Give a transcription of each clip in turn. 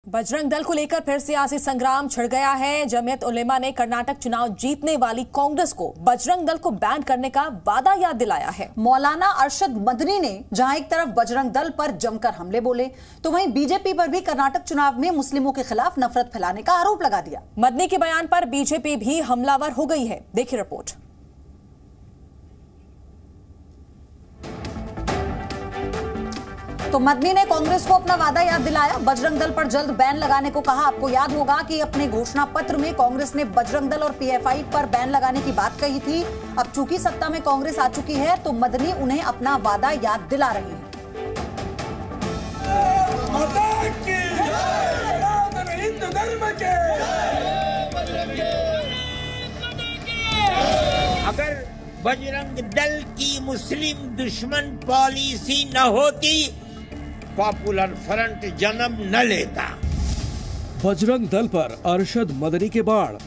बजरंग दल को लेकर फिर सियासी संग्राम छिड़ गया है। जमीयत उलेमा ने कर्नाटक चुनाव जीतने वाली कांग्रेस को बजरंग दल को बैन करने का वादा याद दिलाया है। मौलाना अरशद मदनी ने जहां एक तरफ बजरंग दल पर जमकर हमले बोले, तो वहीं बीजेपी पर भी कर्नाटक चुनाव में मुस्लिमों के खिलाफ नफरत फैलाने का आरोप लगा दिया। मदनी के बयान पर बीजेपी भी हमलावर हो गई है। देखिए रिपोर्ट। तो मदनी ने कांग्रेस को अपना वादा याद दिलाया, बजरंग दल पर जल्द बैन लगाने को कहा। आपको याद होगा कि अपने घोषणा पत्र में कांग्रेस ने बजरंग दल और पीएफआई पर बैन लगाने की बात कही थी। अब चूंकि सत्ता में कांग्रेस आ चुकी है, तो मदनी उन्हें अपना वादा याद दिला रही है। अगर बजरंग दल की मुस्लिम दुश्मन पॉलिसी न होती, पॉपुलर फ्रंट जन्म न लेता। बजरंग दल पर अरशद मदनी के बाण।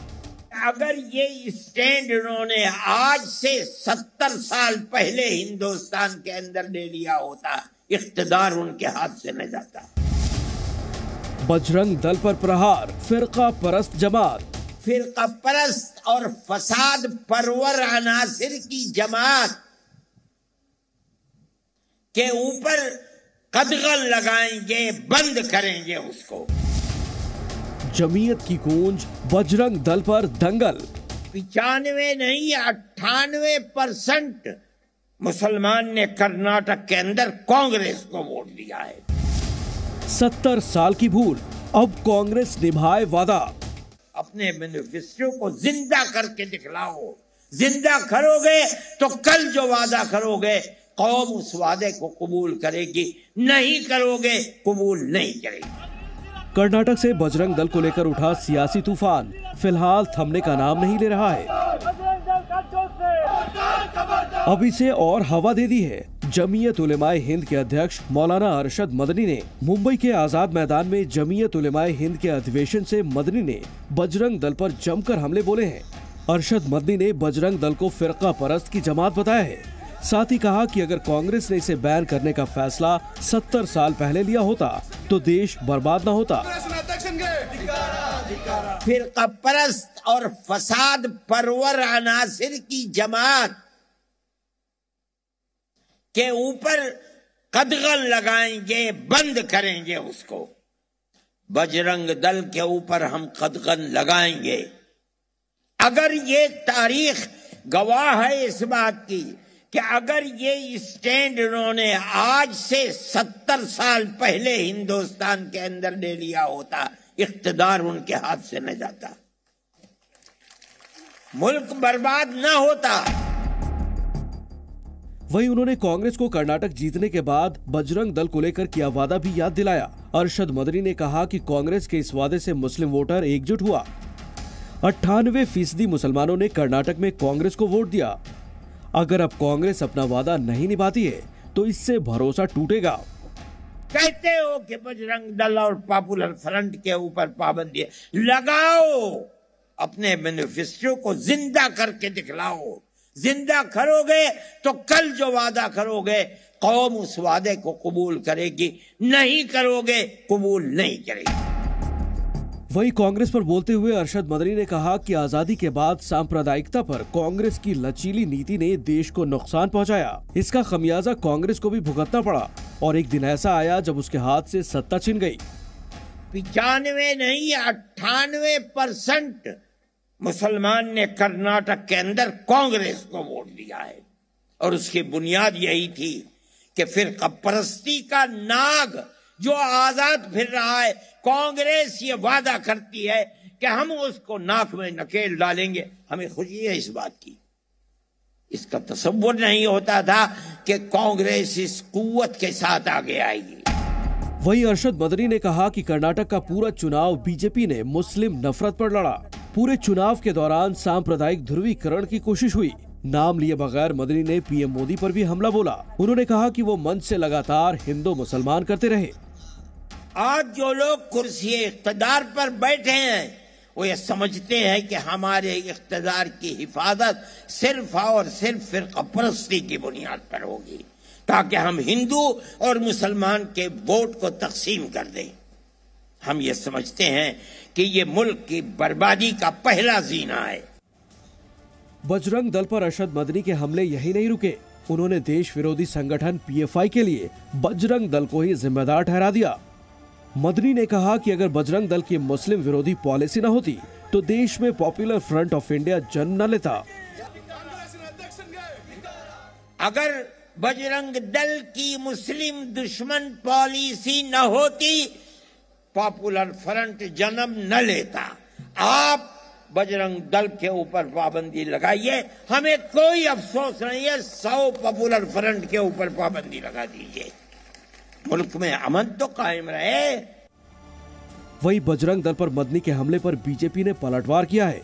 अगर ये स्टैंड उन्होंने आज से 70 साल पहले हिंदुस्तान के अंदर ले लिया होता, इख्तिदार उनके हाथ से न जाता। बजरंग दल पर प्रहार, फिरका परस्त जमात। फिरका परस्त और फसाद परवर अनासिर की जमात के ऊपर कदगन लगाएंगे, बंद करेंगे उसको। जमीयत की गूंज, बजरंग दल पर दंगल। 95 नहीं 98% मुसलमान ने कर्नाटक के अंदर कांग्रेस को वोट दिया है। 70 साल की भूल, अब कांग्रेस निभाए वादा। अपने मैनिफेस्टो को जिंदा करके दिखलाओ। जिंदा करोगे तो कल जो वादा करोगे कौम उस वादे को कबूल करेगी, नहीं करोगे कबूल नहीं करेगी। कर्नाटक से बजरंग दल को लेकर उठा सियासी तूफान फिलहाल थमने का नाम नहीं ले रहा है। अब इसे और हवा दे दी है। जमीयत उलेमाए हिंद के अध्यक्ष मौलाना अरशद मदनी ने मुंबई के आजाद मैदान में जमीयत उलेमाए हिंद के अधिवेशन से मदनी ने बजरंग दल पर जमकर हमले बोले हैं। अरशद मदनी ने बजरंग दल को फिरका परस्त की जमात बताया है। साथ ही कहा कि अगर कांग्रेस ने इसे बैन करने का फैसला 70 साल पहले लिया होता तो देश बर्बाद न होता। फिरका परस्त और फसाद परवर अनासिर की जमात के ऊपर कदगन लगाएंगे, बंद करेंगे उसको। बजरंग दल के ऊपर हम कदगन लगाएंगे। अगर ये तारीख गवाह है इस बात की कि अगर ये स्टैंड उन्होंने आज से 70 साल पहले हिंदुस्तान के अंदर ले लिया होता, इख्तिदार उनके हाथ से न जाता, मुल्क बर्बाद न होता। वहीं उन्होंने कांग्रेस को कर्नाटक जीतने के बाद बजरंग दल को लेकर किया वादा भी याद दिलाया। अरशद मदनी ने कहा कि कांग्रेस के इस वादे से मुस्लिम वोटर एकजुट हुआ। 98% मुसलमानों ने कर्नाटक में कांग्रेस को वोट दिया। अगर अब कांग्रेस अपना वादा नहीं निभाती है तो इससे भरोसा टूटेगा। कहते हो कि बजरंग दल और पॉपुलर फ्रंट के ऊपर पाबंदी लगाओ, अपने मैनिफेस्टो को जिंदा करके दिखलाओ। जिंदा करोगे तो कल जो वादा करोगे कौम उस वादे को कबूल करेगी, नहीं करोगे कबूल नहीं करेगी। वहीं कांग्रेस पर बोलते हुए अरशद मदनी ने कहा कि आजादी के बाद सांप्रदायिकता पर कांग्रेस की लचीली नीति ने देश को नुकसान पहुंचाया। इसका खमियाजा कांग्रेस को भी भुगतना पड़ा और एक दिन ऐसा आया जब उसके हाथ से सत्ता छिन गई। 95 नहीं 98% मुसलमान ने कर्नाटक के अंदर कांग्रेस को वोट दिया है और उसकी बुनियाद यही थी कि फिरका परस्ती का नाग जो आजाद फिर रहा है, कांग्रेस ये वादा करती है कि हम उसको नाक में नकेल डालेंगे। हमें खुशी है इस बात की। इसका तसव्वुर नहीं होता था कि कांग्रेस इस कुव्वत के साथ आगे आएगी। वहीं अरशद मदनी ने कहा कि कर्नाटक का पूरा चुनाव बीजेपी ने मुस्लिम नफरत पर लड़ा। पूरे चुनाव के दौरान सांप्रदायिक ध्रुवीकरण की कोशिश हुई। नाम लिए बगैर मदनी ने पीएम मोदी पर भी हमला बोला। उन्होंने कहा कि वो मंच से लगातार हिंदू मुसलमान करते रहे। आज जो लोग कुर्सी इख्तिदार पर बैठे हैं वो ये समझते हैं कि हमारे इख्तिदार की हिफाजत सिर्फ और सिर्फ फिरका परस्ती की बुनियाद पर होगी, ताकि हम हिंदू और मुसलमान के वोट को तकसीम कर दें। हम ये समझते हैं कि ये मुल्क की बर्बादी का पहला जीना है। बजरंग दल पर अरशद मदनी के हमले यही नहीं रुके। उन्होंने देश विरोधी संगठन पीएफआई के लिए बजरंग दल को ही जिम्मेदार ठहरा दिया। मदनी ने कहा कि अगर बजरंग दल की मुस्लिम विरोधी पॉलिसी न होती तो देश में पॉपुलर फ्रंट ऑफ इंडिया जन्म न लेता। अगर बजरंग दल की मुस्लिम दुश्मन पॉलिसी न होती, पॉपुलर फ्रंट जन्म न लेता। आप बजरंग दल के ऊपर पाबंदी लगाइए, हमें कोई अफसोस नहीं है। 100 पॉपुलर फ्रंट के ऊपर पाबंदी लगा दीजिए, मुल्क में अमन तो कायम रहे। वही बजरंग दल पर मदनी के हमले पर बीजेपी ने पलटवार किया है।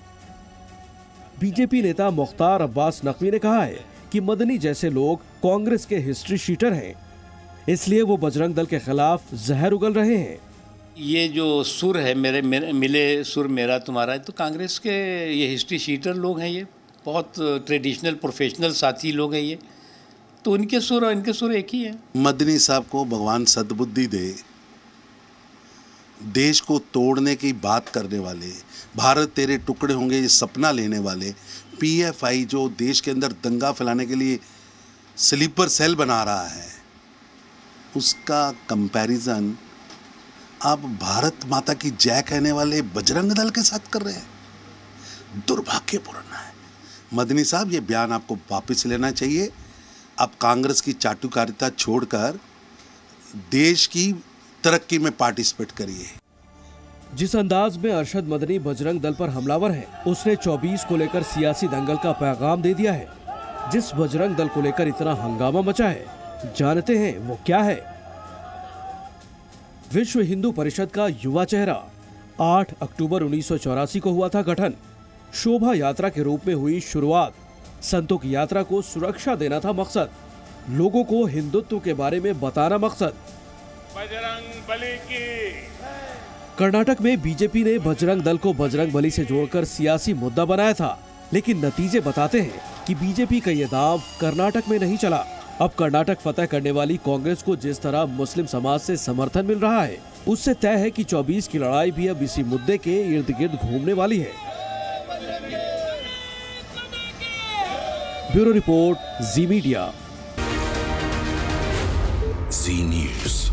बीजेपी नेता मुख्तार अब्बास नकवी ने कहा है कि मदनी जैसे लोग कांग्रेस के हिस्ट्री शीटर हैं, इसलिए वो बजरंग दल के खिलाफ जहर उगल रहे हैं। ये जो सुर है मेरे मिले सुर मेरा तुम्हारा, तो कांग्रेस के ये हिस्ट्री शीटर लोग हैं, ये बहुत ट्रेडिशनल प्रोफेशनल साथी लोग हैं ये, तो उनके सुर और इनके सुर एक ही है। मदनी साहब को भगवान सद्बुद्धि दे। देश को तोड़ने की बात करने वाले, भारत तेरे टुकड़े होंगे ये सपना लेने वाले पीएफआई जो देश के अंदर दंगा फैलाने के लिए स्लीपर सेल बना रहा है, उसका कंपैरिजन आप भारत माता की जय कहने वाले बजरंग दल के साथ कर रहे हैं। दुर्भाग्यपूर्ण है। मदनी साहब, ये बयान आपको वापस लेना चाहिए। आप कांग्रेस की चाटुकारिता छोड़कर देश की तरक्की में पार्टिसिपेट करिए। जिस अंदाज में अरशद मदनी बजरंग दल पर हमलावर है, उसने 24 को लेकर सियासी दंगल का पैगाम दे दिया है। जिस बजरंग दल को लेकर इतना हंगामा मचा है, जानते हैं वो क्या है? विश्व हिंदू परिषद का युवा चेहरा। 8 अक्टूबर 1984 को हुआ था गठन। शोभा यात्रा के रूप में हुई शुरुआत। संतों की यात्रा को सुरक्षा देना था मकसद, लोगों को हिंदुत्व के बारे में बताना मकसद। बजरंग बली की। कर्नाटक में बीजेपी ने बजरंग दल को बजरंग बली से जोड़कर सियासी मुद्दा बनाया था, लेकिन नतीजे बताते हैं कि बीजेपी का ये दांव कर्नाटक में नहीं चला। अब कर्नाटक फतह करने वाली कांग्रेस को जिस तरह मुस्लिम समाज से समर्थन मिल रहा है, उससे तय है कि 24 की लड़ाई भी अब इसी मुद्दे के इर्द गिर्द घूमने वाली है। ब्यूरो रिपोर्ट, जी मीडिया। जी न्यूज़।